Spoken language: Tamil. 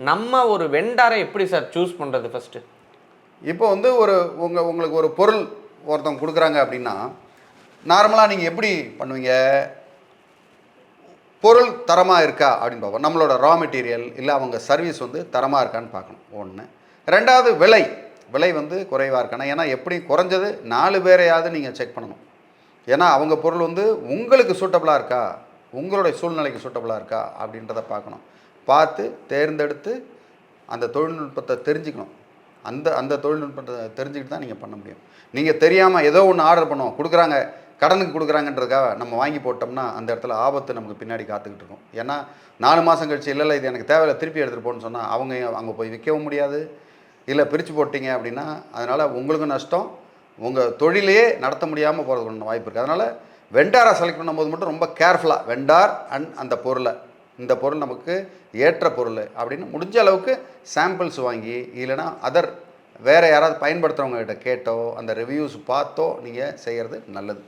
நம்ம ஒரு வெண்டாரை எப்படி சார் சூஸ் பண்ணுறது ஃபஸ்ட்டு? இப்போ வந்து உங்களுக்கு ஒரு பொருள் ஒருத்தவங்க கொடுக்குறாங்க அப்படின்னா, நார்மலாக நீங்கள் எப்படி பண்ணுவீங்க? பொருள் தரமாக இருக்கா அப்படின்னு பார்ப்போம். நம்மளோட ரா மெட்டீரியல் இல்லை அவங்க சர்வீஸ் வந்து தரமாக இருக்கான்னு பார்க்கணும் ஒன்று. ரெண்டாவது விலை வந்து குறைவாக இருக்கானா, ஏன்னா எப்படி குறைஞ்சது 4 பேரையாவது நீங்கள் செக் பண்ணணும். ஏன்னா அவங்க பொருள் வந்து உங்களுக்கு சூட்டபுளாக இருக்கா, உங்களுடைய சூழ்நிலைக்கு சூட்டபுளாக இருக்கா அப்படின்றத பார்க்கணும். பார்த்து தேர்ந்தெடுத்து அந்த தொழில்நுட்பத்தை தெரிஞ்சுக்கணும். அந்த தொழில்நுட்பத்தை தெரிஞ்சுக்கிட்டு தான் நீங்கள் பண்ண முடியும். நீங்கள் தெரியாமல் ஏதோ ஒன்று ஆர்டர் பண்ணுவோம், கொடுக்குறாங்க, கடனுக்கு கொடுக்குறாங்கன்றதுக்காக நம்ம வாங்கி போட்டோம்னா அந்த இடத்துல ஆபத்து நமக்கு பின்னாடி காத்துக்கிட்டு இருக்கும். ஏன்னா 4 மாதம் கழிச்சு இல்லை இது எனக்கு தேவையில்லை திருப்பி எடுத்துகிட்டு போகணுன்னு சொன்னால் அவங்க அங்கே போய் விற்கவும் முடியாது. இல்லை பிரித்து போட்டிங்க அப்படின்னா அதனால் உங்களுக்கும் நஷ்டம், உங்கள் தொழிலையே நடத்த முடியாமல் போகிறதுக்கு வாய்ப்பு இருக்குது. அதனால் வெண்டாரை செலக்ட் பண்ணும்போது மட்டும் ரொம்ப கேர்ஃபுல்லாக வெண்டார் அண்ட் அந்த பொருளை, இந்த பொருள் நமக்கு ஏற்ற பொருள் அப்படின்னு முடிஞ்ச அளவுக்கு சாம்பிள்ஸ் வாங்கி, இல்லைனா வேறு யாராவது பயன்படுத்துகிறவங்ககிட்ட கேட்டோ அந்த ரிவ்யூஸ் பார்த்தோ நீங்கள் செய்கிறது நல்லது.